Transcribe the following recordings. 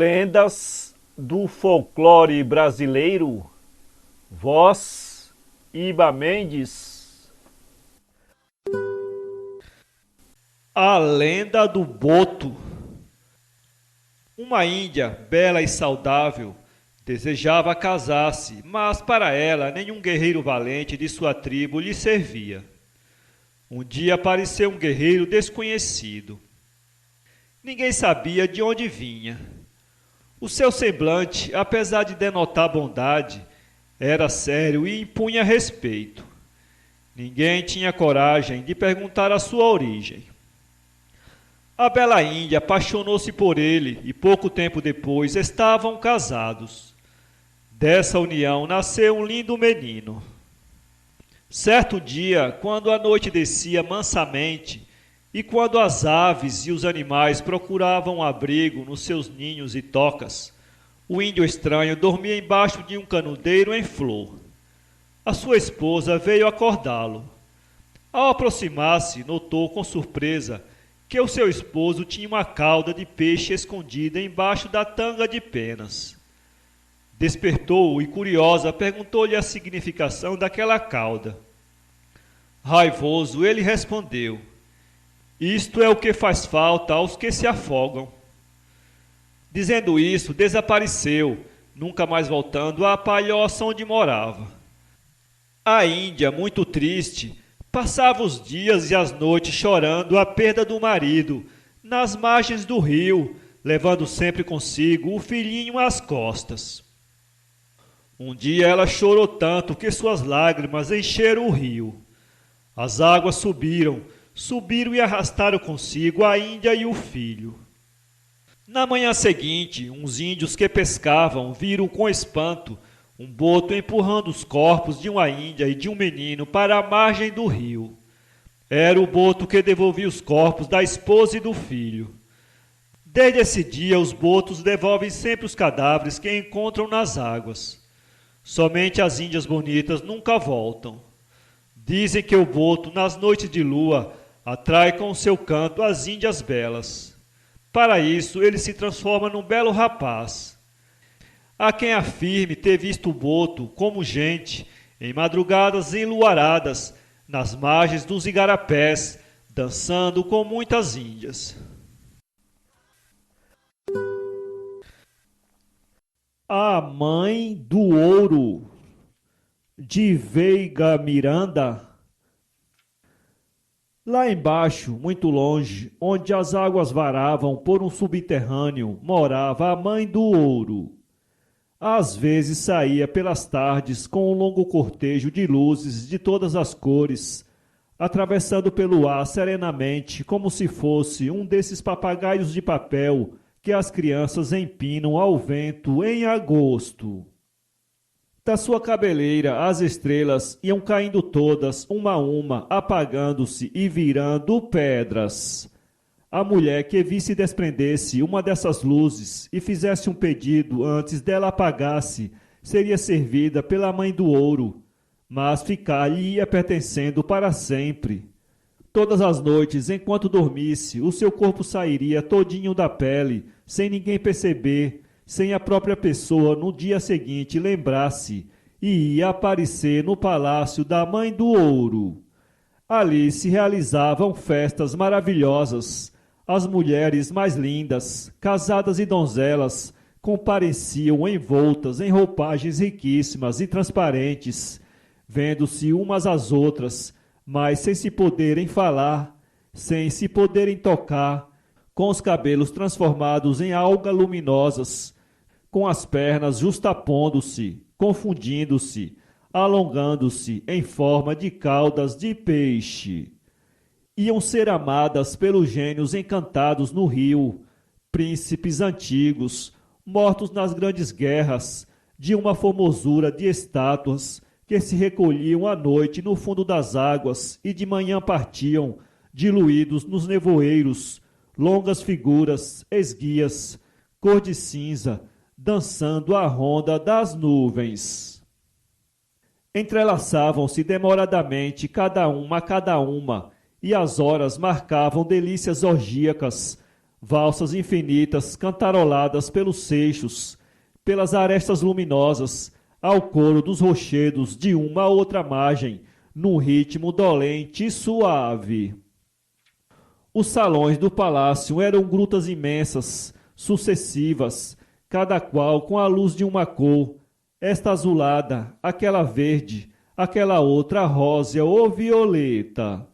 Lendas do folclore brasileiro. Voz Iba Mendes. A lenda do boto. Uma índia, bela e saudável, desejava casar-se, mas para ela nenhum guerreiro valente de sua tribo lhe servia. Um dia apareceu um guerreiro desconhecido. Ninguém sabia de onde vinha. O seu semblante, apesar de denotar bondade, era sério e impunha respeito. Ninguém tinha coragem de perguntar a sua origem. A bela índia apaixonou-se por ele e pouco tempo depois estavam casados. Dessa união nasceu um lindo menino. Certo dia, quando a noite descia mansamente e quando as aves e os animais procuravam abrigo nos seus ninhos e tocas, o índio estranho dormia embaixo de um canudeiro em flor. A sua esposa veio acordá-lo. Ao aproximar-se, notou com surpresa que o seu esposo tinha uma cauda de peixe escondida embaixo da tanga de penas. Despertou-o e, curiosa, perguntou-lhe a significação daquela cauda. Raivoso, ele respondeu: "Isto é o que faz falta aos que se afogam." Dizendo isso, desapareceu, nunca mais voltando à palhoça onde morava. A Índia, muito triste, passava os dias e as noites chorando a perda do marido, nas margens do rio, levando sempre consigo o filhinho às costas. Um dia ela chorou tanto que suas lágrimas encheram o rio. As águas subiram e arrastaram consigo a Índia e o filho. Na manhã seguinte, uns índios que pescavam viram com espanto um boto empurrando os corpos de uma índia e de um menino para a margem do rio. Era o boto que devolvia os corpos da esposa e do filho. Desde esse dia, os botos devolvem sempre os cadáveres que encontram nas águas. Somente as índias bonitas nunca voltam. Dizem que o boto, nas noites de lua, atrai com o seu canto as índias belas. Para isso, ele se transforma num belo rapaz. Há quem afirme ter visto o boto, como gente, em madrugadas enluaradas, nas margens dos igarapés, dançando com muitas índias. A Mãe do Ouro, de Veiga Miranda. Lá embaixo, muito longe, onde as águas varavam por um subterrâneo, morava a Mãe do Ouro. Às vezes saía pelas tardes com um longo cortejo de luzes de todas as cores, atravessando pelo ar serenamente como se fosse um desses papagaios de papel que as crianças empinam ao vento em agosto. Da sua cabeleira as estrelas iam caindo todas, uma a uma, apagando-se e virando pedras. A mulher que visse desprender-se uma dessas luzes e fizesse um pedido antes dela apagasse, seria servida pela Mãe do Ouro, mas ficar-lhe ia pertencendo para sempre. Todas as noites, enquanto dormisse, o seu corpo sairia todinho da pele, sem ninguém perceber, sem a própria pessoa no dia seguinte lembrar-se, e ia aparecer no palácio da Mãe do Ouro. Ali se realizavam festas maravilhosas. As mulheres mais lindas, casadas e donzelas, compareciam envoltas em roupagens riquíssimas e transparentes, vendo-se umas às outras, mas sem se poderem falar, sem se poderem tocar, com os cabelos transformados em algas luminosas, com as pernas justapondo-se, confundindo-se, alongando-se em forma de caudas de peixe. Iam ser amadas pelos gênios encantados no rio, príncipes antigos, mortos nas grandes guerras, de uma formosura de estátuas, que se recolhiam à noite no fundo das águas e de manhã partiam, diluídos nos nevoeiros, longas figuras, esguias, cor de cinza, dançando a ronda das nuvens. Entrelaçavam-se demoradamente cada uma, e as horas marcavam delícias orgíacas, valsas infinitas cantaroladas pelos seixos, pelas arestas luminosas, ao coro dos rochedos de uma a outra margem, num ritmo dolente e suave. Os salões do palácio eram grutas imensas, sucessivas, cada qual com a luz de uma cor, esta azulada, aquela verde, aquela outra rósea ou violeta.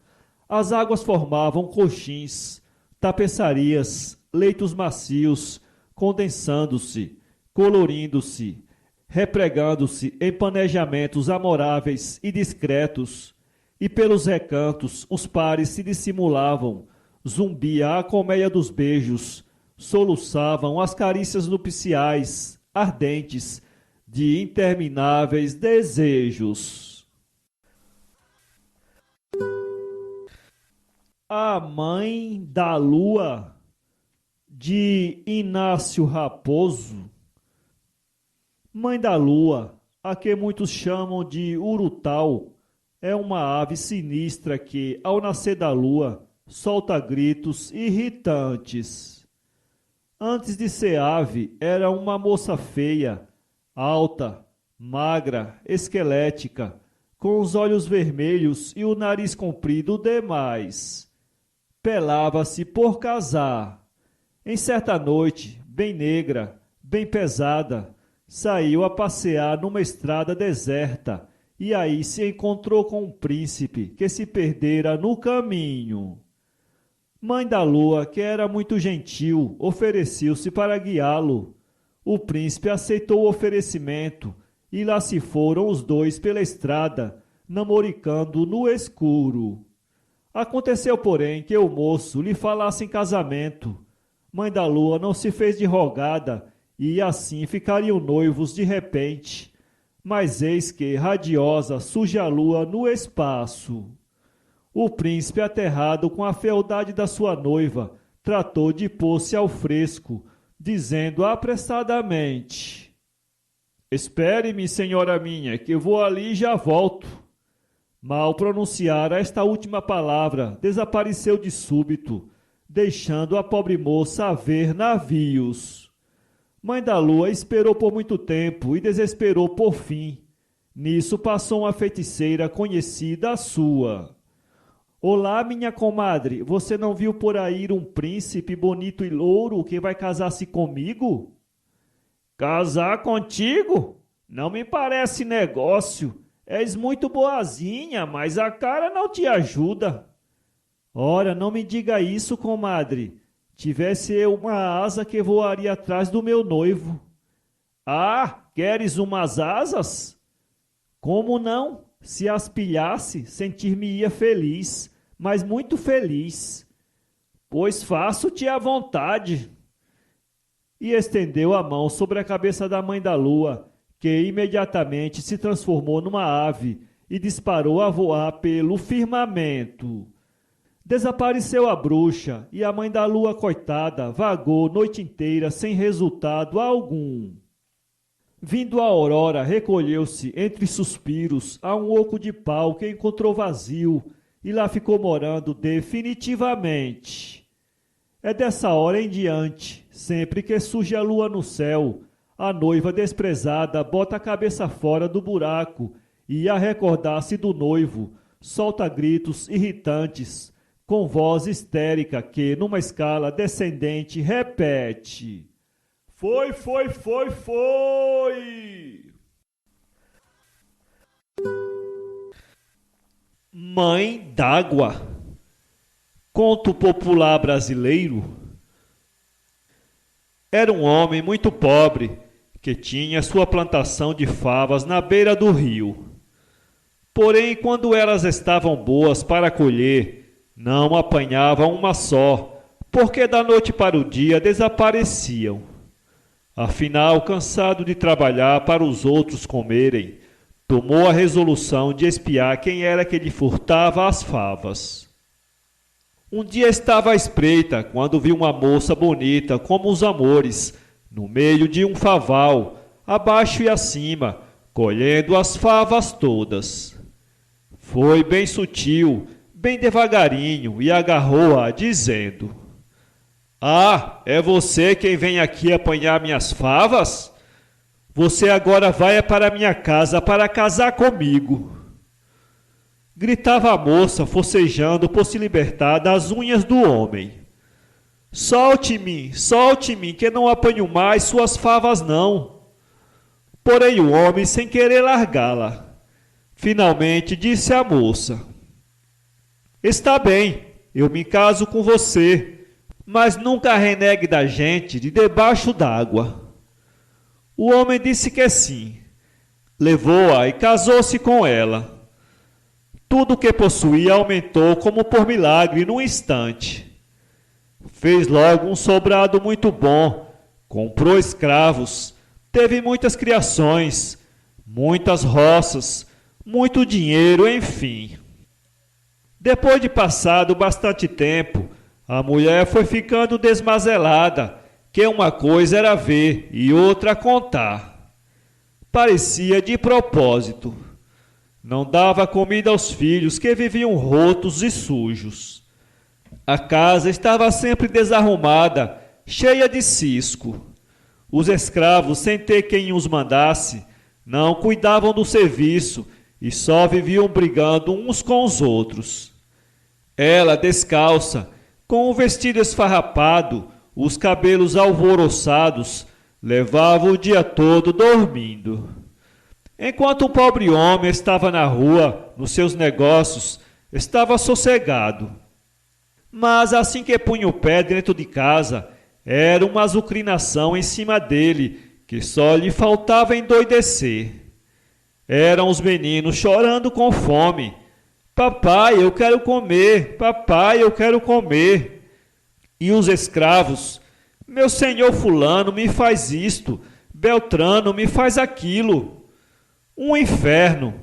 As águas formavam coxins, tapeçarias, leitos macios, condensando-se, colorindo-se, repregando-se em planejamentos amoráveis e discretos, e pelos recantos os pares se dissimulavam, zumbia a colmeia dos beijos, soluçavam as carícias nupciais, ardentes, de intermináveis desejos. A Mãe da Lua, de Inácio Raposo. Mãe da Lua, a que muitos chamam de Urutau, é uma ave sinistra que, ao nascer da lua, solta gritos irritantes. Antes de ser ave, era uma moça feia, alta, magra, esquelética, com os olhos vermelhos e o nariz comprido demais. Pelava-se por casar. Em certa noite, bem negra, bem pesada, saiu a passear numa estrada deserta e aí se encontrou com um príncipe que se perdera no caminho. Mãe da Lua, que era muito gentil, ofereceu-se para guiá-lo. O príncipe aceitou o oferecimento e lá se foram os dois pela estrada, namoricando no escuro. Aconteceu, porém, que o moço lhe falasse em casamento. Mãe da Lua não se fez de rogada e assim ficariam noivos de repente. Mas eis que, radiosa, surge a lua no espaço. O príncipe, aterrado com a fealdade da sua noiva, tratou de pôr-se ao fresco, dizendo apressadamente: "Espere-me, senhora minha, que eu vou ali e já volto." Mal pronunciara esta última palavra, desapareceu de súbito, deixando a pobre moça a ver navios. Mãe da Lua esperou por muito tempo e desesperou por fim. Nisso passou uma feiticeira conhecida sua. "Olá, minha comadre, você não viu por aí um príncipe bonito e louro que vai casar-se comigo?" "Casar contigo? Não me parece negócio. És muito boazinha, mas a cara não te ajuda." "Ora, não me diga isso, comadre. Tivesse eu uma asa que voaria atrás do meu noivo." "Ah, queres umas asas?" "Como não? Se as pilhasse, sentir-me-ia feliz, mas muito feliz." "Pois faço-te à vontade." E estendeu a mão sobre a cabeça da Mãe da Lua, que imediatamente se transformou numa ave e disparou a voar pelo firmamento. Desapareceu a bruxa e a Mãe da Lua, coitada, vagou noite inteira sem resultado algum. Vindo a aurora, recolheu-se entre suspiros a um oco de pau que encontrou vazio e lá ficou morando definitivamente. É dessa hora em diante, sempre que surge a lua no céu, a noiva desprezada bota a cabeça fora do buraco e, a recordar-se do noivo, solta gritos irritantes, com voz histérica que, numa escala descendente, repete: "Foi, foi, foi, foi!" Mãe d'Água. Conto popular brasileiro. Era um homem muito pobre que tinha sua plantação de favas na beira do rio. Porém, quando elas estavam boas para colher, não apanhava uma só, porque da noite para o dia desapareciam. Afinal, cansado de trabalhar para os outros comerem, tomou a resolução de espiar quem era que lhe furtava as favas. Um dia estava à espreita quando viu uma moça bonita como os amores, no meio de um faval, abaixo e acima, colhendo as favas todas. Foi bem sutil, bem devagarinho, e agarrou-a, dizendo: Ah, é você quem vem aqui apanhar minhas favas? Você agora vai para minha casa para casar comigo. Gritava a moça, forcejando por se libertar das unhas do homem. Solte-me, que não apanho mais suas favas não. Porém o homem, sem querer largá-la, finalmente disse à moça: Está bem, eu me caso com você, mas nunca renegue da gente de debaixo d'água. O homem disse que sim. Levou-a e casou-se com ela. Tudo o que possuía aumentou como por milagre num instante. Fez logo um sobrado muito bom, comprou escravos, teve muitas criações, muitas roças, muito dinheiro, enfim. Depois de passado bastante tempo, a mulher foi ficando desmazelada, que uma coisa era ver e outra contar. Parecia de propósito. Não dava comida aos filhos, que viviam rotos e sujos. A casa estava sempre desarrumada, cheia de cisco. Os escravos, sem ter quem os mandasse, não cuidavam do serviço e só viviam brigando uns com os outros. Ela, descalça, com o vestido esfarrapado, os cabelos alvoroçados, levava o dia todo dormindo. Enquanto o pobre homem estava na rua, nos seus negócios, estava sossegado. Mas assim que punha o pé dentro de casa, era uma azucrinação em cima dele, que só lhe faltava endoidecer. Eram os meninos chorando com fome. Papai, eu quero comer, papai, eu quero comer. E os escravos, meu senhor fulano me faz isto, Beltrano me faz aquilo. Um inferno.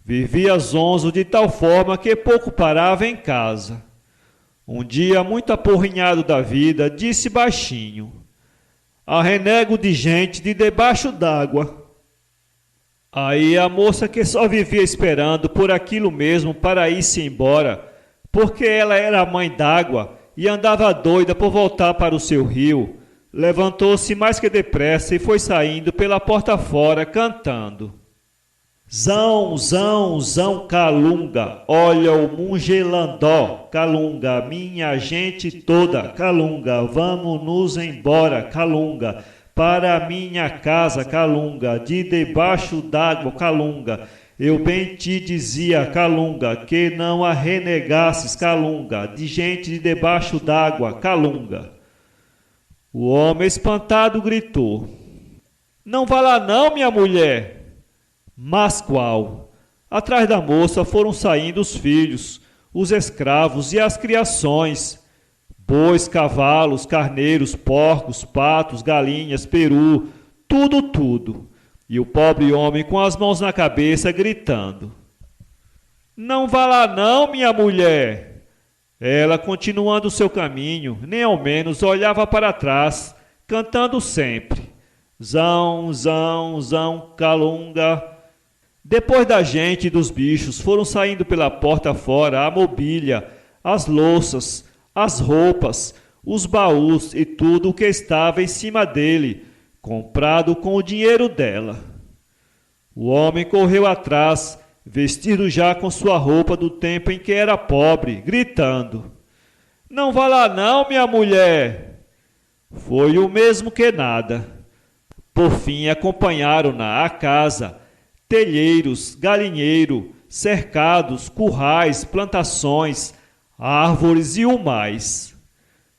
Vivia zonzo de tal forma que pouco parava em casa. Um dia, muito aporrinhado da vida, disse baixinho: Arrenego de gente de debaixo d'água. Aí a moça, que só vivia esperando por aquilo mesmo para ir-se embora, porque ela era a mãe d'água e andava doida por voltar para o seu rio, levantou-se mais que depressa e foi saindo pela porta fora, cantando: Zão, zão, zão, calunga, olha o mungelandó, calunga, minha gente toda, calunga, vamos nos embora, calunga, para a minha casa, calunga, de debaixo d'água, calunga. Eu bem te dizia, calunga, que não a renegasses, calunga, de gente de debaixo d'água, calunga. O homem espantado gritou: Não vá lá não, minha mulher. Mas qual? Atrás da moça foram saindo os filhos, os escravos e as criações. Bois, cavalos, carneiros, porcos, patos, galinhas, peru, tudo. E o pobre homem com as mãos na cabeça gritando: Não vá lá não, minha mulher. Ela, continuando seu caminho, nem ao menos olhava para trás, cantando sempre: Zão, zão, zão, calunga. Depois da gente e dos bichos foram saindo pela porta fora a mobília, as louças, as roupas, os baús e tudo o que estava em cima dele, comprado com o dinheiro dela. O homem correu atrás, vestido já com sua roupa do tempo em que era pobre, gritando: Não vá lá não, minha mulher. Foi o mesmo que nada. Por fim acompanharam-na à casa, telheiros, galinheiro, cercados, currais, plantações, árvores e o mais.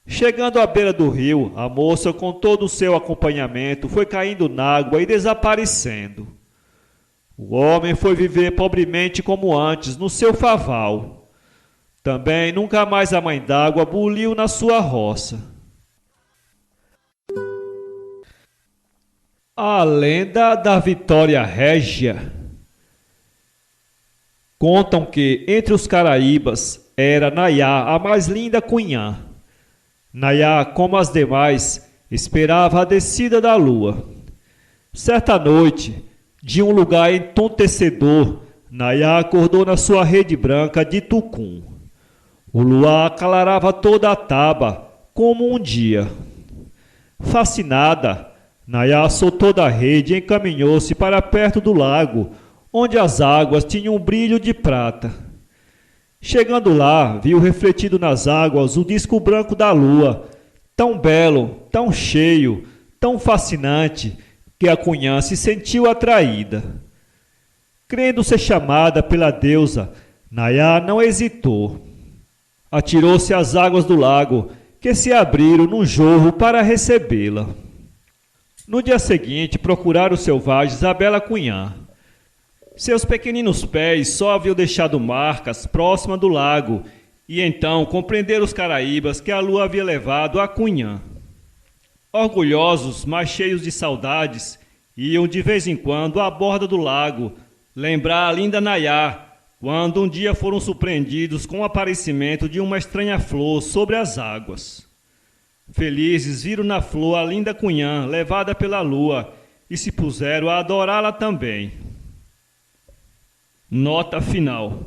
Chegando à beira do rio, a moça, com todo o seu acompanhamento, foi caindo n'água e desaparecendo. O homem foi viver pobremente como antes, no seu faval. Também nunca mais a mãe d'água buliu na sua roça. A lenda da Vitória Régia. Contam que, entre os caraíbas, era Nayá a mais linda cunhã. Nayá, como as demais, esperava a descida da lua. Certa noite, de um lugar entontecedor, Nayá acordou na sua rede branca de tucum. O luar aclarava toda a taba, como um dia. Fascinada, Nayá soltou da rede e encaminhou-se para perto do lago, onde as águas tinham um brilho de prata. Chegando lá, viu refletido nas águas o disco branco da lua, tão belo, tão cheio, tão fascinante, que a Cunhã se sentiu atraída. Crendo ser chamada pela deusa, Nayá não hesitou. Atirou-se às águas do lago, que se abriram num jorro para recebê-la. No dia seguinte, procuraram os selvagens a bela Cunhã. Seus pequeninos pés só haviam deixado marcas próximas do lago, e então compreenderam os caraíbas que a lua havia levado a Cunhã. Orgulhosos, mas cheios de saudades, iam de vez em quando à borda do lago, lembrar a linda Nayá, quando um dia foram surpreendidos com o aparecimento de uma estranha flor sobre as águas. Felizes, viram na flor a linda Cunhã, levada pela lua, e se puseram a adorá-la também. Nota final.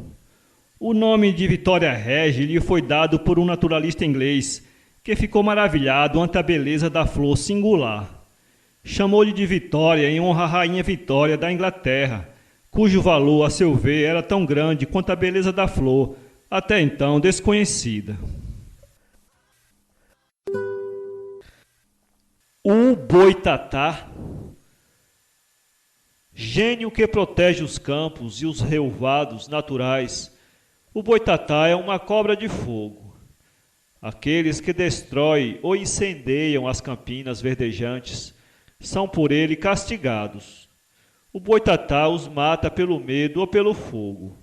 O nome de Vitória Regia lhe foi dado por um naturalista inglês, que ficou maravilhado ante a beleza da flor singular. Chamou-lhe de Vitória em honra à rainha Vitória da Inglaterra, cujo valor, a seu ver, era tão grande quanto a beleza da flor, até então desconhecida. O boitatá, gênio que protege os campos e os relvados naturais. O boitatá é uma cobra de fogo. Aqueles que destroem ou incendeiam as campinas verdejantes são por ele castigados. O boitatá os mata pelo medo ou pelo fogo.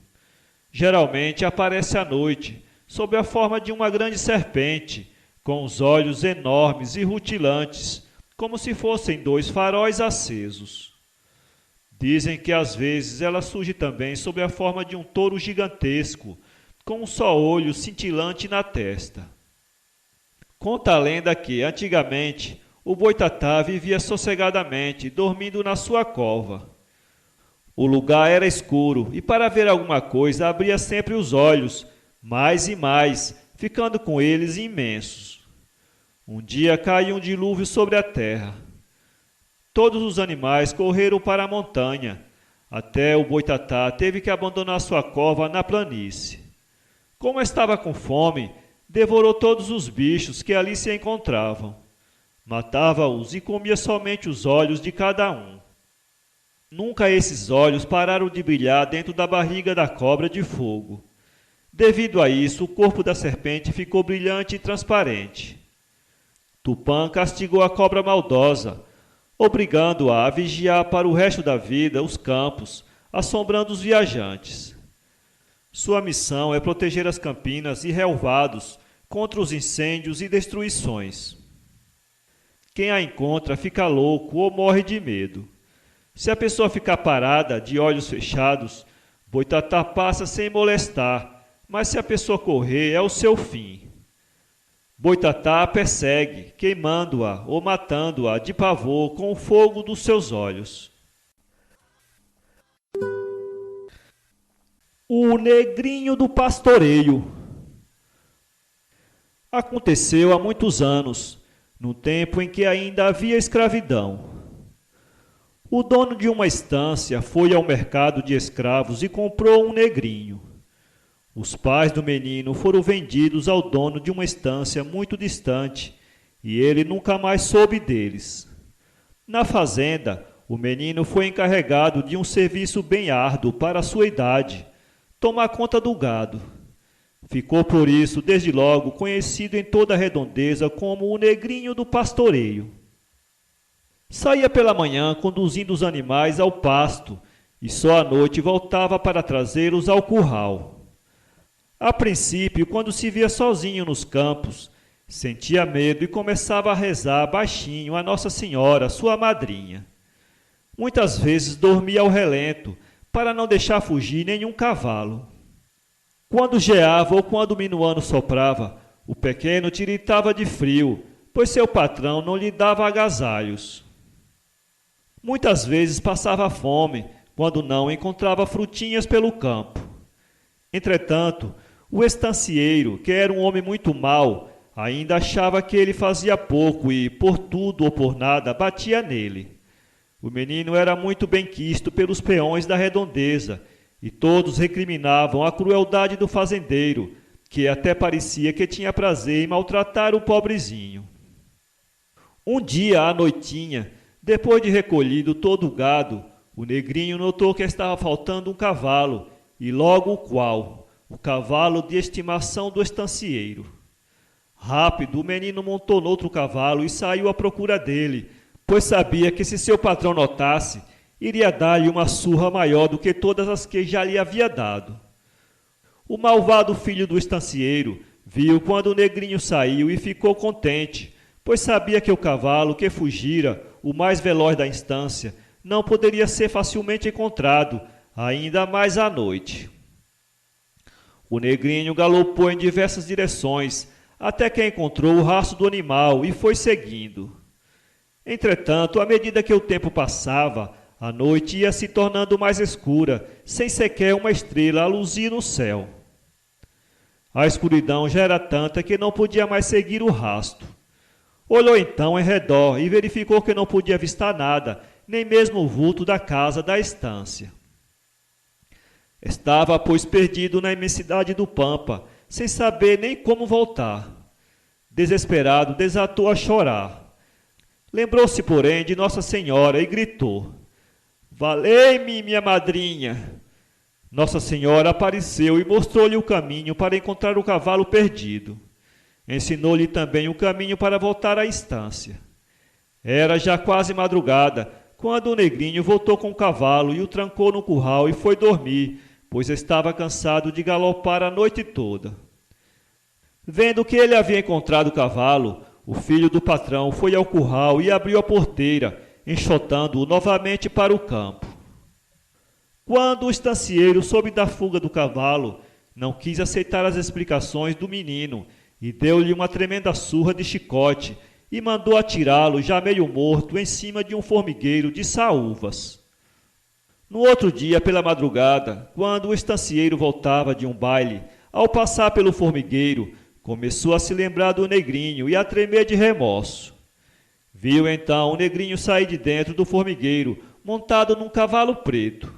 Geralmente aparece à noite, sob a forma de uma grande serpente, com os olhos enormes e rutilantes, como se fossem 2 faróis acesos. Dizem que às vezes ela surge também sob a forma de um touro gigantesco, com um só olho cintilante na testa. Conta a lenda que, antigamente, o boitatá vivia sossegadamente, dormindo na sua cova. O lugar era escuro e para ver alguma coisa abria sempre os olhos, mais e mais, ficando com eles imensos. Um dia caiu um dilúvio sobre a terra. Todos os animais correram para a montanha, até o boitatá teve que abandonar sua cova na planície. Como estava com fome, devorou todos os bichos que ali se encontravam. Matava-os e comia somente os olhos de cada um. Nunca esses olhos pararam de brilhar dentro da barriga da cobra de fogo. Devido a isso, o corpo da serpente ficou brilhante e transparente. Tupã castigou a cobra maldosa, obrigando-a a vigiar para o resto da vida os campos, assombrando os viajantes. Sua missão é proteger as campinas e relvados contra os incêndios e destruições. Quem a encontra fica louco ou morre de medo. Se a pessoa ficar parada, de olhos fechados, boitatá passa sem molestar, mas se a pessoa correr, é o seu fim. Boitatá a persegue, queimando-a ou matando-a de pavor com o fogo dos seus olhos. O negrinho do pastoreio. Aconteceu há muitos anos, no tempo em que ainda havia escravidão. O dono de uma estância foi ao mercado de escravos e comprou um negrinho. Os pais do menino foram vendidos ao dono de uma estância muito distante, e ele nunca mais soube deles. Na fazenda, o menino foi encarregado de um serviço bem árduo para a sua idade, tomar conta do gado. Ficou por isso, desde logo, conhecido em toda a redondeza como o negrinho do pastoreio. Saía pela manhã conduzindo os animais ao pasto, e só à noite voltava para trazê-los ao curral. A princípio, quando se via sozinho nos campos, sentia medo e começava a rezar baixinho a Nossa Senhora, sua madrinha. Muitas vezes dormia ao relento, para não deixar fugir nenhum cavalo. Quando geava ou quando o minuano soprava, o pequeno tiritava de frio, pois seu patrão não lhe dava agasalhos. Muitas vezes passava fome, quando não encontrava frutinhas pelo campo. Entretanto, o estancieiro, que era um homem muito mau, Ainda achava que ele fazia pouco e, por tudo ou por nada, batia nele. O menino era muito benquisto pelos peões da redondeza, e todos recriminavam a crueldade do fazendeiro, que até parecia que tinha prazer em maltratar o pobrezinho. Um dia à noitinha, depois de recolhido todo o gado, o negrinho notou que estava faltando um cavalo, e logo o cavalo de estimação do estancieiro. Rápido, o menino montou noutro cavalo e saiu à procura dele, pois sabia que se seu patrão notasse, iria dar-lhe uma surra maior do que todas as que já lhe havia dado. O malvado filho do estancieiro viu quando o negrinho saiu e ficou contente, pois sabia que o cavalo que fugira, o mais veloz da instância, não poderia ser facilmente encontrado, ainda mais à noite. O negrinho galopou em diversas direções, até que encontrou o rastro do animal e foi seguindo. Entretanto, à medida que o tempo passava, a noite ia se tornando mais escura, sem sequer uma estrela a luzir no céu. A escuridão já era tanta que não podia mais seguir o rastro. Olhou então em redor e verificou que não podia avistar nada, nem mesmo o vulto da casa da estância. Estava, pois, perdido na imensidade do pampa, sem saber nem como voltar. Desesperado, desatou a chorar. Lembrou-se, porém, de Nossa Senhora e gritou: "Valei-me, minha madrinha!" Nossa Senhora apareceu e mostrou-lhe o caminho para encontrar o cavalo perdido. Ensinou-lhe também o caminho para voltar à estância. Era já quase madrugada, quando o negrinho voltou com o cavalo e o trancou no curral e foi dormir, pois estava cansado de galopar a noite toda. Vendo que ele havia encontrado o cavalo, o filho do patrão foi ao curral e abriu a porteira, enxotando-o novamente para o campo. Quando o estancieiro soube da fuga do cavalo, não quis aceitar as explicações do menino e deu-lhe uma tremenda surra de chicote e mandou atirá-lo, já meio morto, em cima de um formigueiro de saúvas. No outro dia, pela madrugada, quando o estancieiro voltava de um baile, ao passar pelo formigueiro, começou a se lembrar do negrinho e a tremer de remorso. Viu então o negrinho sair de dentro do formigueiro, montado num cavalo preto.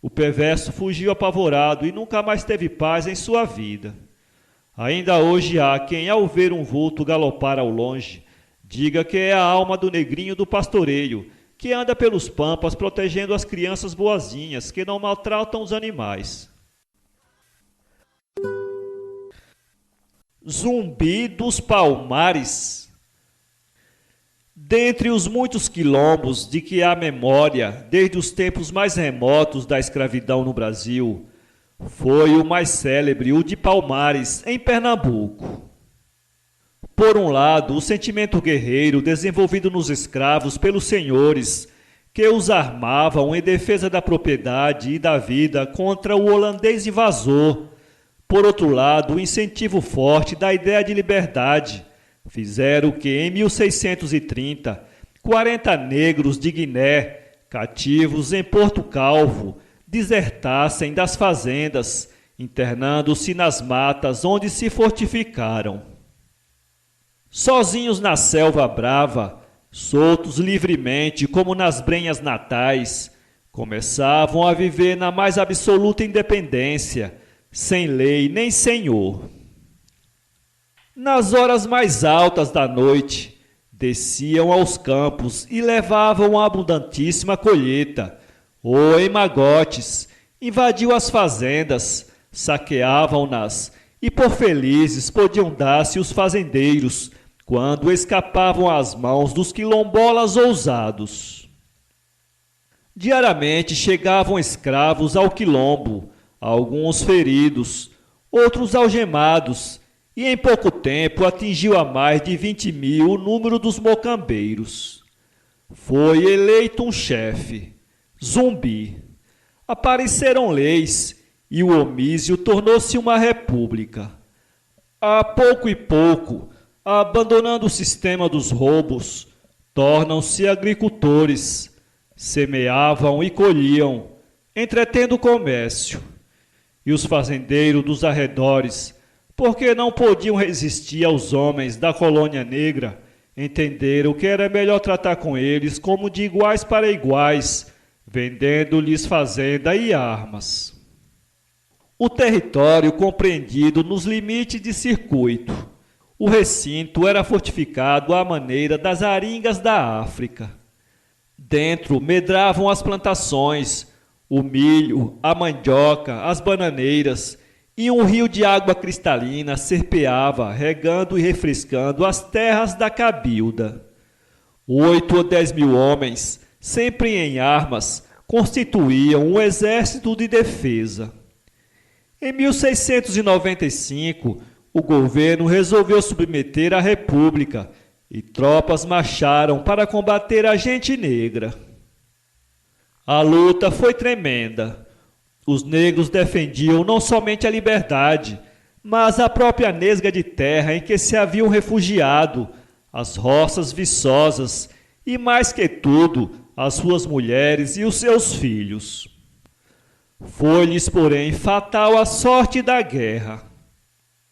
O perverso fugiu apavorado e nunca mais teve paz em sua vida. Ainda hoje há quem, ao ver um vulto galopar ao longe, diga que é a alma do negrinho do pastoreio, que anda pelos pampas protegendo as crianças boazinhas que não maltratam os animais. Zumbi dos Palmares. Dentre os muitos quilombos de que há memória desde os tempos mais remotos da escravidão no Brasil, foi o mais célebre o de Palmares, em Pernambuco. Por um lado, o sentimento guerreiro desenvolvido nos escravos pelos senhores, que os armavam em defesa da propriedade e da vida contra o holandês invasor. Por outro lado, o incentivo forte da ideia de liberdade fizeram que, em 1630, 40 negros de Guiné, cativos em Porto Calvo, desertassem das fazendas, internando-se nas matas onde se fortificaram. Sozinhos na selva brava, soltos livremente como nas brenhas natais, começavam a viver na mais absoluta independência, sem lei nem senhor. Nas horas mais altas da noite, desciam aos campos e levavam a abundantíssima colheita, ou em magotes, invadiam as fazendas, saqueavam-nas, e por felizes podiam dar-se os fazendeiros, quando escapavam às mãos dos quilombolas ousados. Diariamente chegavam escravos ao quilombo, alguns feridos, outros algemados, e em pouco tempo atingiu a mais de 20.000 o número dos mocambeiros. Foi eleito um chefe, Zumbi. Apareceram leis, e o Omísio tornou-se uma república. A pouco e pouco, abandonando o sistema dos roubos, tornam-se agricultores, semeavam e colhiam, entretendo o comércio. E os fazendeiros dos arredores porque não podiam resistir aos homens da colônia negra, entenderam que era melhor tratar com eles como de iguais para iguais, vendendo-lhes fazenda e armas. O território compreendido nos limites de circuito. O recinto era fortificado à maneira das aringas da África. Dentro medravam as plantações, o milho, a mandioca, as bananeiras, e um rio de água cristalina serpeava, regando e refrescando as terras da cabilda. 8 ou 10 mil homens, sempre em armas, constituíam um exército de defesa. Em 1695, o governo resolveu submeter a república e tropas marcharam para combater a gente negra. A luta foi tremenda. Os negros defendiam não somente a liberdade, mas a própria nesga de terra em que se haviam refugiado, as roças viçosas e, mais que tudo, as suas mulheres e os seus filhos. Foi-lhes, porém, fatal a sorte da guerra.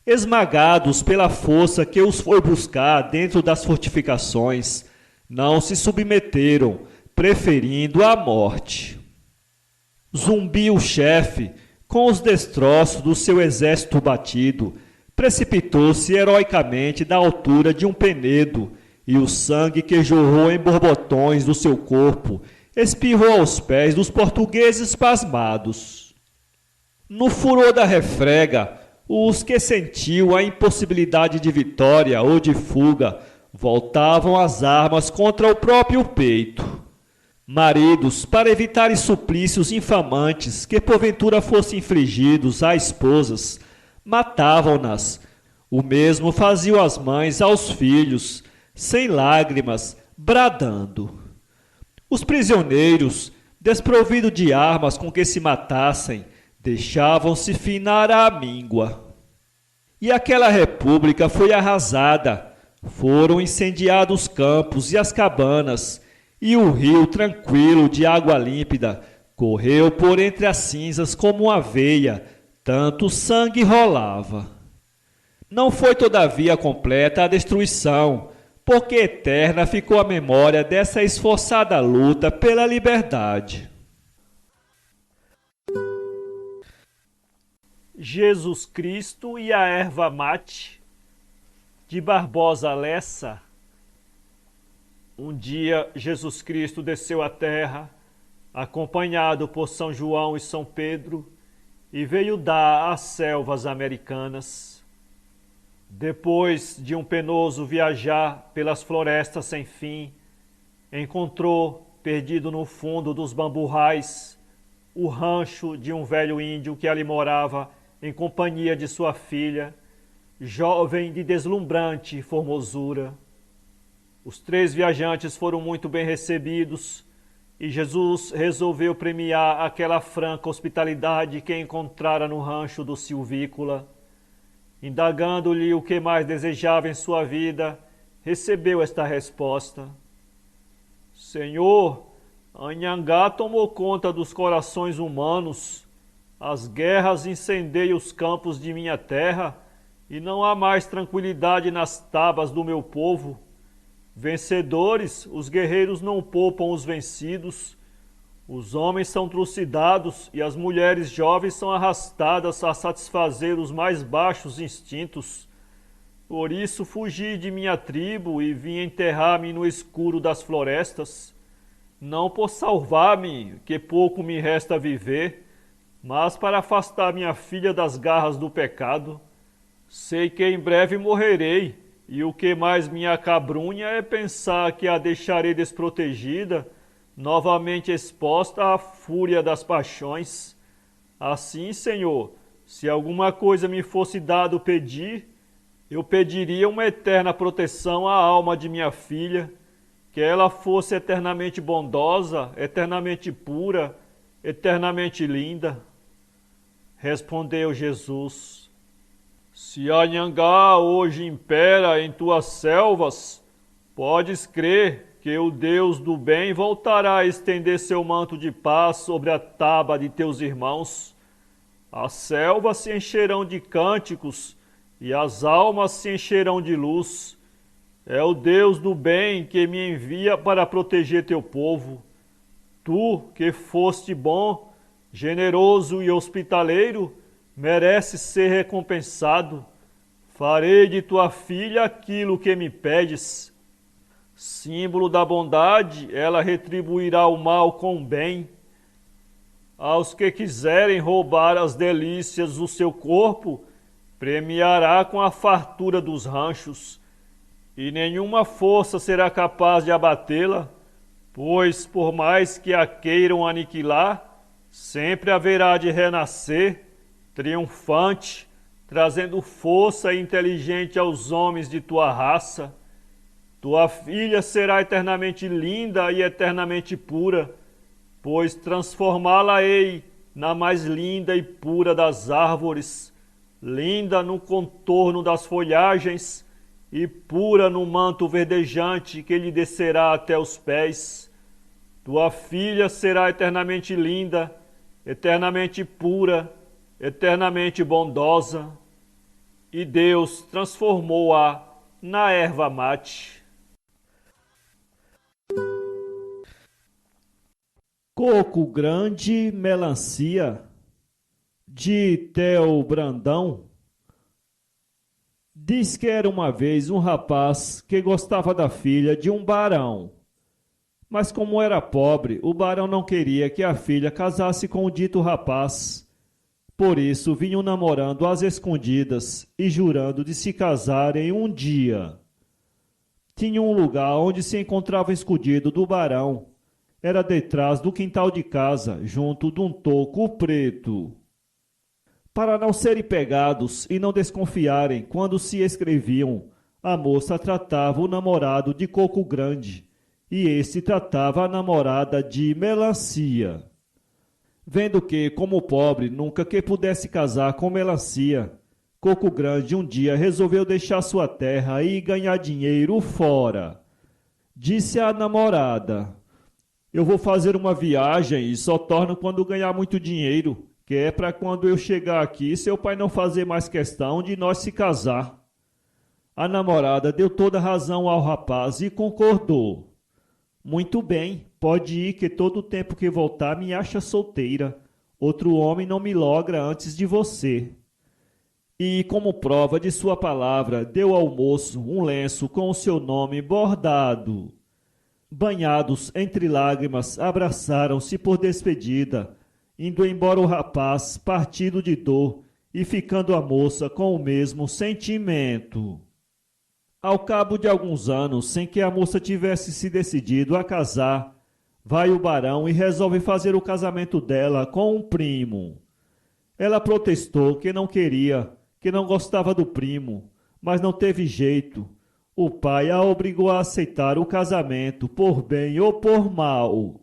Esmagados pela força que os foi buscar dentro das fortificações, não se submeteram, preferindo a morte. Zumbi, o chefe, com os destroços do seu exército batido, precipitou-se heroicamente da altura de um penedo, e o sangue que jorrou em borbotões do seu corpo espirrou aos pés dos portugueses pasmados. No furor da refrega, os que sentiam a impossibilidade de vitória ou de fuga voltavam as armas contra o próprio peito. Maridos, para evitarem suplícios infamantes que porventura fossem infligidos a esposas, matavam-nas. O mesmo faziam as mães aos filhos, sem lágrimas, bradando. Os prisioneiros, desprovidos de armas com que se matassem, deixavam-se finar à míngua. E aquela república foi arrasada, foram incendiados os campos e as cabanas, e o rio tranquilo de água límpida correu por entre as cinzas como uma veia, tanto sangue rolava. Não foi todavia completa a destruição, porque eterna ficou a memória dessa esforçada luta pela liberdade. Jesus Cristo e a erva mate, de Barbosa Lessa. Um dia Jesus Cristo desceu à terra, acompanhado por São João e São Pedro, e veio dar às selvas americanas. Depois de um penoso viajar pelas florestas sem fim, encontrou, perdido no fundo dos bamburrais, o rancho de um velho índio que ali morava em companhia de sua filha, jovem de deslumbrante formosura. Os 3 viajantes foram muito bem recebidos e Jesus resolveu premiar aquela franca hospitalidade que encontrara no rancho do Silvícola. Indagando-lhe o que mais desejava em sua vida, recebeu esta resposta: Senhor, a Anhangá tomou conta dos corações humanos, as guerras incendeiam os campos de minha terra, e não há mais tranquilidade nas tabas do meu povo. Vencedores, os guerreiros não poupam os vencidos, os homens são trucidados e as mulheres jovens são arrastadas a satisfazer os mais baixos instintos. Por isso fugi de minha tribo e vim enterrar-me no escuro das florestas, não por salvar-me, que pouco me resta viver, mas para afastar minha filha das garras do pecado. Sei que em breve morrerei, e o que mais me acabrunha é pensar que a deixarei desprotegida, novamente exposta à fúria das paixões. Assim, Senhor, se alguma coisa me fosse dado pedir, eu pediria uma eterna proteção à alma de minha filha, que ela fosse eternamente bondosa, eternamente pura, eternamente linda. Respondeu Jesus: Se a Anhangá hoje impera em tuas selvas, podes crer que o Deus do bem voltará a estender seu manto de paz sobre a taba de teus irmãos. As selvas se encherão de cânticos e as almas se encherão de luz. É o Deus do bem que me envia para proteger teu povo. Tu, que foste bom, generoso e hospitaleiro, mereces ser recompensado. Farei de tua filha aquilo que me pedes. Símbolo da bondade, ela retribuirá o mal com o bem. Aos que quiserem roubar as delícias do seu corpo, premiará com a fartura dos ranchos, e nenhuma força será capaz de abatê-la, pois, por mais que a queiram aniquilar, sempre haverá de renascer, triunfante, trazendo força e inteligente aos homens de tua raça. Tua filha será eternamente linda e eternamente pura, pois transformá-la-ei na mais linda e pura das árvores, linda no contorno das folhagens e pura no manto verdejante que lhe descerá até os pés. Tua filha será eternamente linda, eternamente pura, eternamente bondosa. E Deus transformou-a na erva mate. Coco Grande Melancia, de Theo Brandão. Diz que era uma vez um rapaz que gostava da filha de um barão. Mas como era pobre, o barão não queria que a filha casasse com o dito rapaz. Por isso vinham namorando às escondidas e jurando de se casarem um dia. Tinha um lugar onde se encontrava escondido do barão. Era detrás do quintal de casa, junto de um toco preto. Para não serem pegados e não desconfiarem quando se escreviam, a moça tratava o namorado de Coco Grande e este tratava a namorada de Melancia. Vendo que, como pobre, nunca que pudesse casar com Melancia, Coco Grande um dia resolveu deixar sua terra e ganhar dinheiro fora. Disse à namorada: eu vou fazer uma viagem e só torno quando ganhar muito dinheiro, que é para quando eu chegar aqui seu pai não fazer mais questão de nós se casar. A namorada deu toda a razão ao rapaz e concordou. Muito bem, pode ir que todo o tempo que voltar me acha solteira. Outro homem não me logra antes de você. E, como prova de sua palavra, deu ao moço um lenço com o seu nome bordado. Banhados entre lágrimas, abraçaram-se por despedida, indo embora o rapaz, partido de dor, e ficando a moça com o mesmo sentimento. Ao cabo de alguns anos, sem que a moça tivesse se decidido a casar, vai o barão e resolve fazer o casamento dela com um primo. Ela protestou que não queria, que não gostava do primo, mas não teve jeito. O pai a obrigou a aceitar o casamento, por bem ou por mal.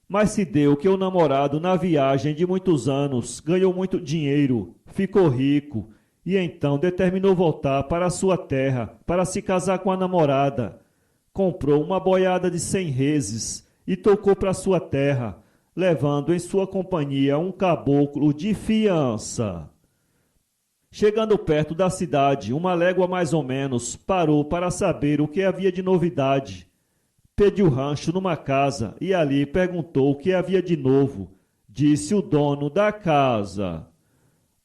Mas se deu que o namorado, na viagem de muitos anos, ganhou muito dinheiro, ficou rico, e então determinou voltar para sua terra para se casar com a namorada. Comprou uma boiada de 100 reses e tocou para sua terra, levando em sua companhia um caboclo de fiança. Chegando perto da cidade, uma légua mais ou menos, parou para saber o que havia de novidade. Pediu rancho numa casa e ali perguntou o que havia de novo. Disse o dono da casa: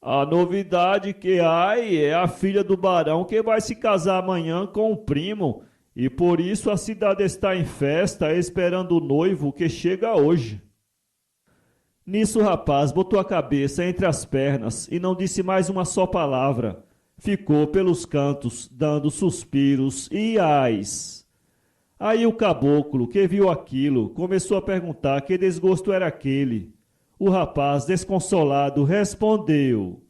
a novidade que há é a filha do barão que vai se casar amanhã com o primo, e por isso a cidade está em festa esperando o noivo que chega hoje. Nisso o rapaz botou a cabeça entre as pernas e não disse mais uma só palavra. Ficou pelos cantos, dando suspiros e ais. Aí o caboclo, que viu aquilo, começou a perguntar que desgosto era aquele. O rapaz, desconsolado, respondeu: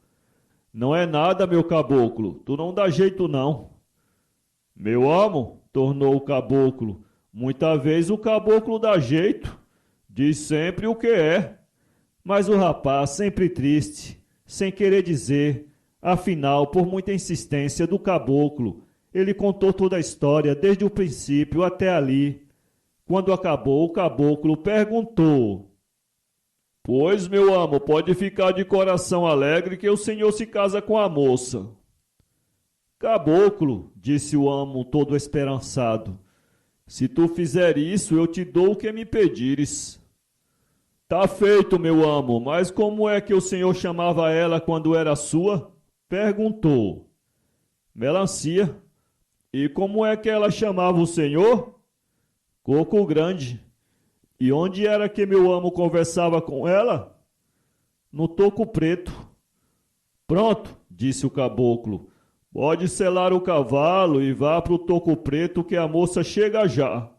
não é nada, meu caboclo, tu não dá jeito não. Meu amo, tornou o caboclo, muita vez o caboclo dá jeito, diz sempre o que é. Mas o rapaz, sempre triste, sem querer dizer, afinal, por muita insistência do caboclo, ele contou toda a história desde o princípio até ali. Quando acabou, o caboclo perguntou: pois, meu amo, pode ficar de coração alegre que o senhor se casa com a moça. Caboclo, disse o amo todo esperançado, se tu fizer isso, eu te dou o que me pedires. Tá feito, meu amo, mas como é que o senhor chamava ela quando era sua? Perguntou. Melancia. E como é que ela chamava o senhor? Coco Grande. E onde era que meu amo conversava com ela? No toco preto. Pronto, disse o caboclo. Pode selar o cavalo e vá para o toco preto que a moça chega já.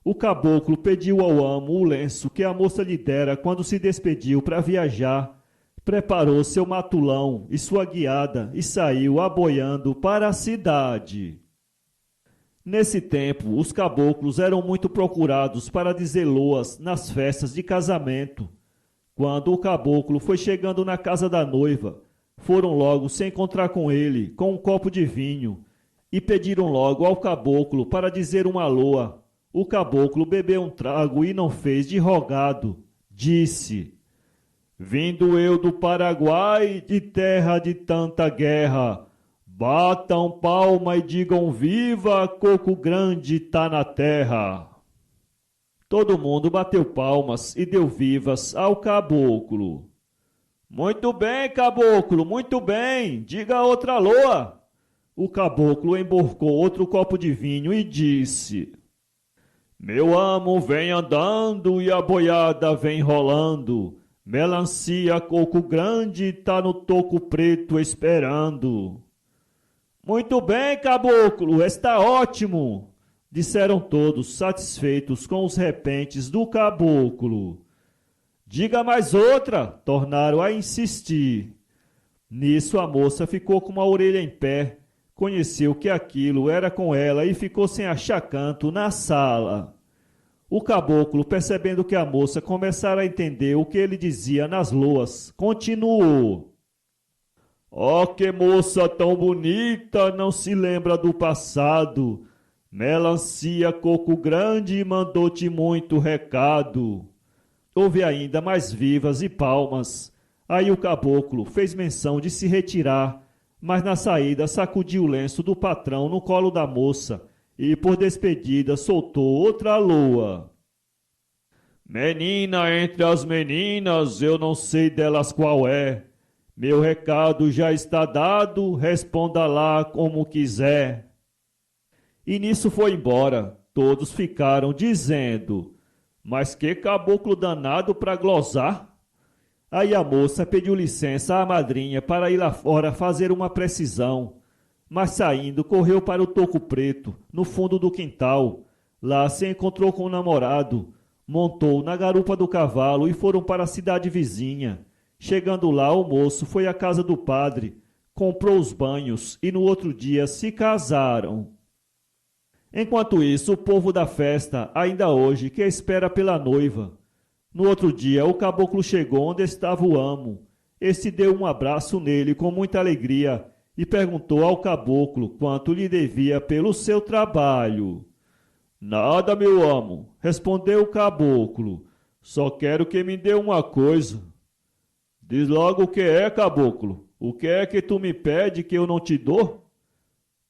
O caboclo pediu ao amo o lenço que a moça lhe dera quando se despediu para viajar, preparou seu matulão e sua guiada e saiu aboiando para a cidade. Nesse tempo, os caboclos eram muito procurados para dizer loas nas festas de casamento. Quando o caboclo foi chegando na casa da noiva, foram logo se encontrar com ele com um copo de vinho e pediram logo ao caboclo para dizer uma loa. O caboclo bebeu um trago e não fez de rogado. Disse: vindo eu do Paraguai, de terra de tanta guerra, batam palma e digam viva, Coco Grande tá na terra. Todo mundo bateu palmas e deu vivas ao caboclo. Muito bem, caboclo, muito bem, diga outra loa. O caboclo emborcou outro copo de vinho e disse: meu amo vem andando e a boiada vem rolando. Melancia Coco Grande tá no toco preto esperando. Muito bem, caboclo, está ótimo, disseram todos, satisfeitos com os repentes do caboclo. Diga mais outra, tornaram a insistir. Nisso a moça ficou com uma orelha em pé, conheceu que aquilo era com ela e ficou sem achar canto na sala. O caboclo, percebendo que a moça começara a entender o que ele dizia nas loas, continuou. Ó, que moça tão bonita, não se lembra do passado. Melancia Coco Grande mandou-te muito recado. Houve ainda mais vivas e palmas. Aí o caboclo fez menção de se retirar, mas na saída sacudiu o lenço do patrão no colo da moça e, por despedida, soltou outra loa. Menina entre as meninas, eu não sei delas qual é. Meu recado já está dado, responda lá como quiser. E nisso foi embora. Todos ficaram dizendo: mas que caboclo danado para glosar! Aí a moça pediu licença à madrinha para ir lá fora fazer uma precisão, mas saindo correu para o toco preto, no fundo do quintal. Lá se encontrou com o namorado, montou na garupa do cavalo e foram para a cidade vizinha. Chegando lá, o moço foi à casa do padre, comprou os banhos e no outro dia se casaram. Enquanto isso, o povo da festa, ainda hoje, que espera pela noiva. No outro dia, o caboclo chegou onde estava o amo. Este deu um abraço nele com muita alegria e perguntou ao caboclo quanto lhe devia pelo seu trabalho. Nada, meu amo, respondeu o caboclo. Só quero que me dê uma coisa. Diz logo o que é, caboclo. O que é que tu me pede que eu não te dou?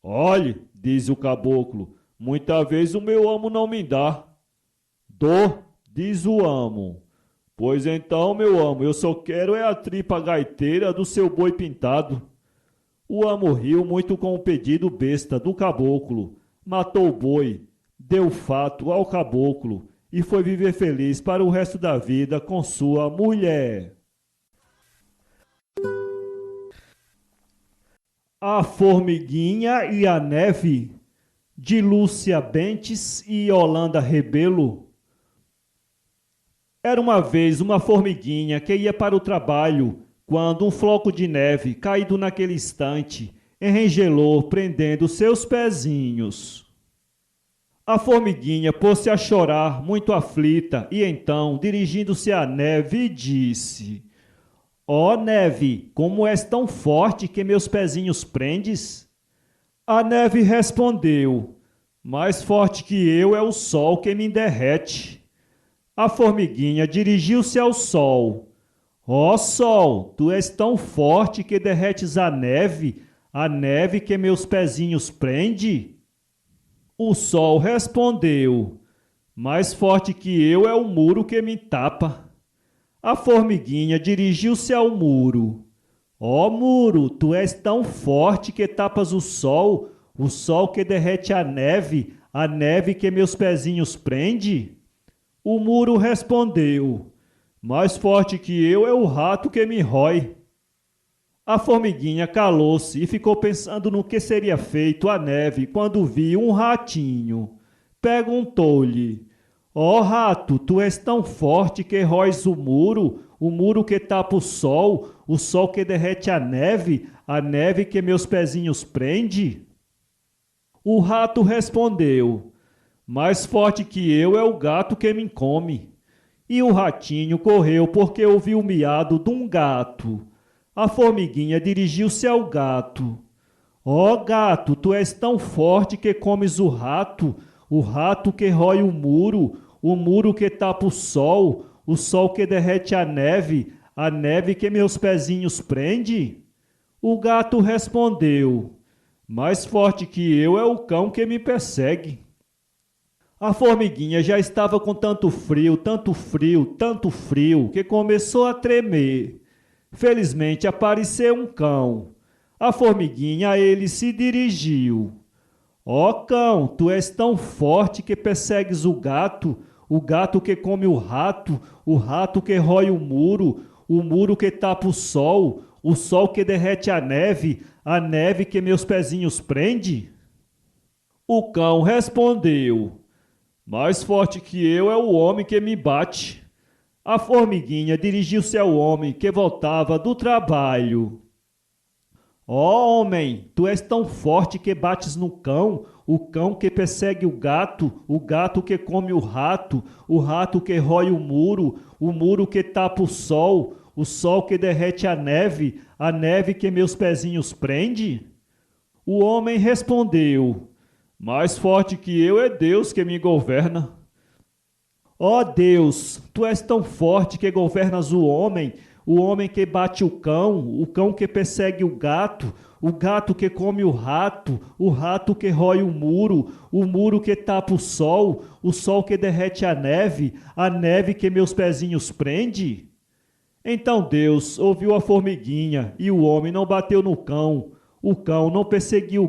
Olhe, diz o caboclo, muita vez o meu amo não me dá. Dou, diz o amo. Pois então, meu amo, eu só quero é a tripa gaiteira do seu boi pintado. O amo riu muito com o pedido besta do caboclo, matou o boi, deu fato ao caboclo e foi viver feliz para o resto da vida com sua mulher. A Formiguinha e a Neve, de Lúcia Bentes e Yolanda Rebelo. Era uma vez uma formiguinha que ia para o trabalho, quando um floco de neve, caído naquele instante, enregelou, prendendo seus pezinhos. A formiguinha pôs-se a chorar, muito aflita, e então, dirigindo-se à neve, disse: Ó neve, como és tão forte que meus pezinhos prendes? A neve respondeu: mais forte que eu é o sol que me derrete. A formiguinha dirigiu-se ao sol. Ó sol, tu és tão forte que derretes a neve, a neve que meus pezinhos prende? O sol respondeu: mais forte que eu é o muro que me tapa. A formiguinha dirigiu-se ao muro. Ó muro, tu és tão forte que tapas o sol que derrete a neve que meus pezinhos prende? O muro respondeu: mais forte que eu é o rato que me rói. A formiguinha calou-se e ficou pensando no que seria feito à neve quando viu um ratinho. Perguntou-lhe: ó rato, tu és tão forte que róis o muro que tapa o sol que derrete a neve que meus pezinhos prende? O rato respondeu: mais forte que eu é o gato que me come. E o ratinho correu porque ouviu o miado de um gato. A formiguinha dirigiu-se ao gato. Ó gato, tu és tão forte que comes o rato que rói o muro que tapa o sol que derrete a neve que meus pezinhos prende? O gato respondeu: mais forte que eu é o cão que me persegue. A formiguinha já estava com tanto frio, que começou a tremer. Felizmente apareceu um cão. A formiguinha a ele se dirigiu. Ó cão, tu és tão forte que persegues o gato que come o rato que rói o muro que tapa o sol que derrete a neve que meus pezinhos prende? O cão respondeu: mais forte que eu é o homem que me bate. A formiguinha dirigiu-se ao homem que voltava do trabalho. Ó homem, tu és tão forte que bates no cão, o cão que persegue o gato que come o rato que rói o muro que tapa o sol que derrete a neve que meus pezinhos prende? O homem respondeu: mais forte que eu é Deus que me governa. Ó Deus, tu és tão forte que governas o homem que bate o cão que persegue o gato que come o rato que rói o muro que tapa o sol que derrete a neve que meus pezinhos prende? Então Deus ouviu a formiguinha e o homem não bateu no cão, o cão não perseguiu o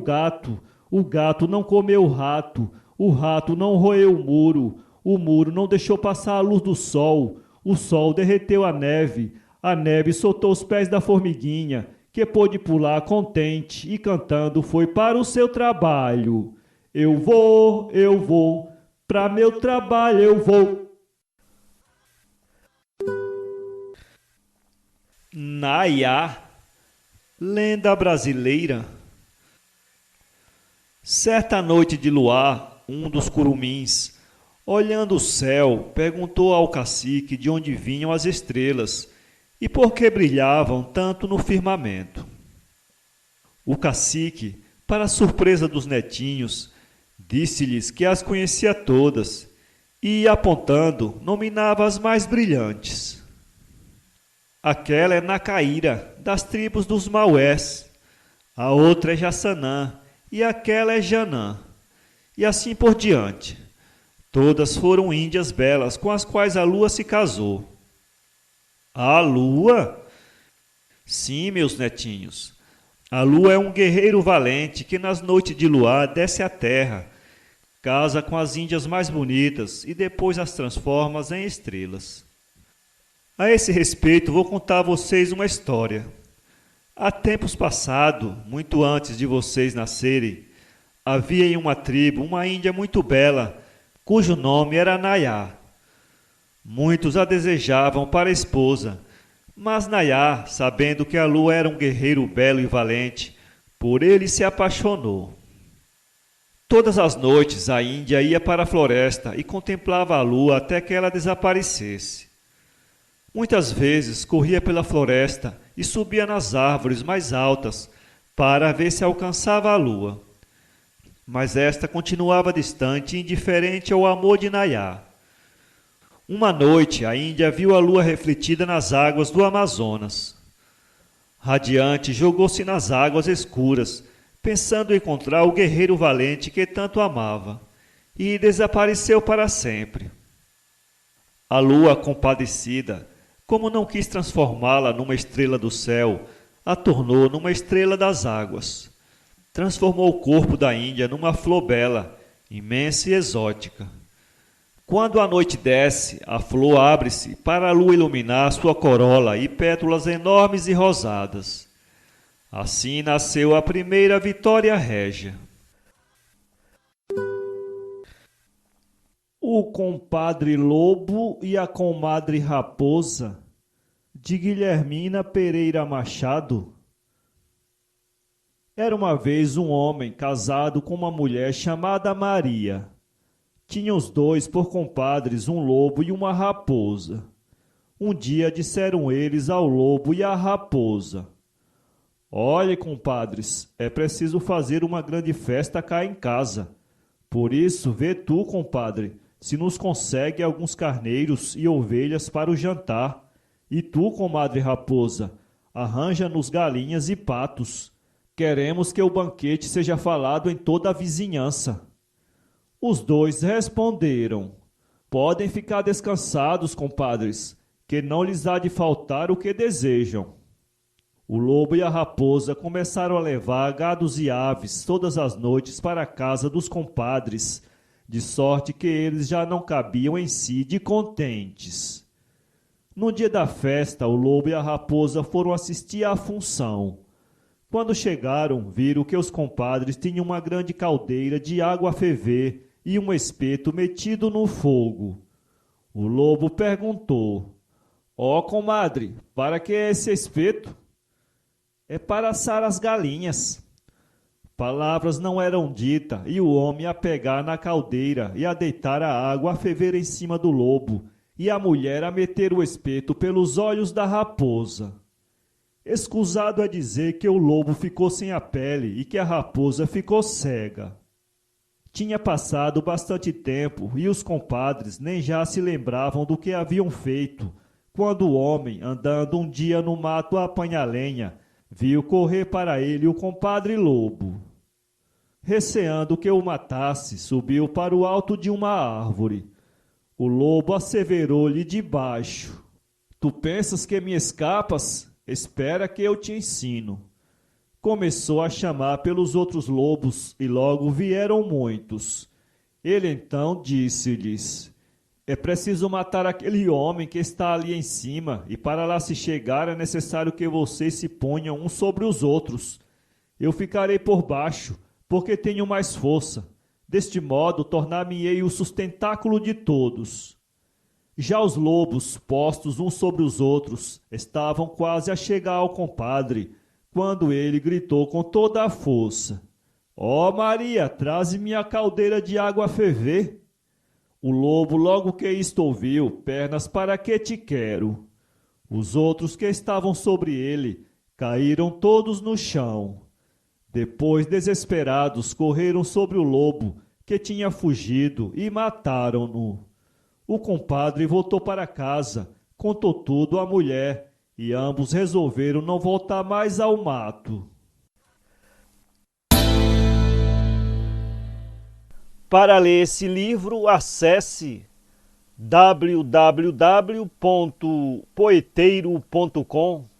gato não comeu o rato não roeu o muro não deixou passar a luz do sol, o sol derreteu a neve soltou os pés da formiguinha, que pôde pular contente e cantando foi para o seu trabalho. Eu vou, para meu trabalho eu vou. Nayá, lenda brasileira. Certa noite de luar, um dos curumins, olhando o céu, perguntou ao cacique de onde vinham as estrelas e por que brilhavam tanto no firmamento. O cacique, para a surpresa dos netinhos, disse-lhes que as conhecia todas e, apontando, nominava as mais brilhantes. Aquela é Nacaíra, das tribos dos Maués, a outra é Jassanã e aquela é Janã, e assim por diante. Todas foram índias belas com as quais a lua se casou. A lua? Sim, meus netinhos. A lua é um guerreiro valente que nas noites de luar desce à terra, casa com as índias mais bonitas e depois as transforma em estrelas. A esse respeito vou contar a vocês uma história. Há tempos passados, muito antes de vocês nascerem, havia em uma tribo uma índia muito bela, cujo nome era Nayá. Muitos a desejavam para esposa, mas Nayá, sabendo que a lua era um guerreiro belo e valente, por ele se apaixonou. Todas as noites a índia ia para a floresta e contemplava a lua até que ela desaparecesse. Muitas vezes corria pela floresta e subia nas árvores mais altas para ver se alcançava a lua. Mas esta continuava distante e indiferente ao amor de Nayá. Uma noite a índia viu a lua refletida nas águas do Amazonas. Radiante, jogou-se nas águas escuras, pensando encontrar o guerreiro valente que tanto amava, e desapareceu para sempre. A lua, compadecida, como não quis transformá-la numa estrela do céu, a tornou numa estrela das águas. Transformou o corpo da Índia numa flor bela, imensa e exótica. Quando a noite desce, a flor abre-se para a lua iluminar sua corola e pétalas enormes e rosadas. Assim nasceu a primeira Vitória Régia. O compadre Lobo e a comadre Raposa, de Guilhermina Pereira Machado. Era uma vez um homem casado com uma mulher chamada Maria. Tinha os dois por compadres um lobo e uma raposa. Um dia disseram eles ao lobo e à raposa: Olhe, compadres, é preciso fazer uma grande festa cá em casa. Por isso, vê tu, compadre, se nos consegue alguns carneiros e ovelhas para o jantar. E tu, comadre raposa, arranja-nos galinhas e patos. Queremos que o banquete seja falado em toda a vizinhança. Os dois responderam: Podem ficar descansados, compadres, que não lhes há de faltar o que desejam. O lobo e a raposa começaram a levar gados e aves todas as noites para a casa dos compadres, de sorte que eles já não cabiam em si de contentes. No dia da festa, o lobo e a raposa foram assistir à função. Quando chegaram, viram que os compadres tinham uma grande caldeira de água a ferver e um espeto metido no fogo. O lobo perguntou: Ó, comadre, para que é esse espeto? É para assar as galinhas. Palavras não eram ditas, e o homem a pegar na caldeira e a deitar a água a ferver em cima do lobo, e a mulher a meter o espeto pelos olhos da raposa. Escusado é dizer que o lobo ficou sem a pele e que a raposa ficou cega. Tinha passado bastante tempo e os compadres nem já se lembravam do que haviam feito, quando o homem, andando um dia no mato a apanhar lenha, viu correr para ele o compadre lobo. Receando que o matasse, subiu para o alto de uma árvore. O lobo asseverou-lhe de baixo: Tu pensas que me escapas? Espera que eu te ensino. Começou a chamar pelos outros lobos e logo vieram muitos. Ele então disse-lhes: É preciso matar aquele homem que está ali em cima, e para lá se chegar é necessário que vocês se ponham uns sobre os outros. Eu ficarei por baixo, porque tenho mais força. Deste modo, tornar-me-ei o sustentáculo de todos. Já os lobos, postos uns sobre os outros, estavam quase a chegar ao compadre, quando ele gritou com toda a força: Ó Maria, traze-me a caldeira de água a ferver. O lobo, logo que isto ouviu, pernas para que te quero. Os outros que estavam sobre ele caíram todos no chão. Depois, desesperados, correram sobre o lobo, que tinha fugido, e mataram-no. O compadre voltou para casa, contou tudo à mulher, e ambos resolveram não voltar mais ao mato. Para ler esse livro, acesse www.poeteiro.com.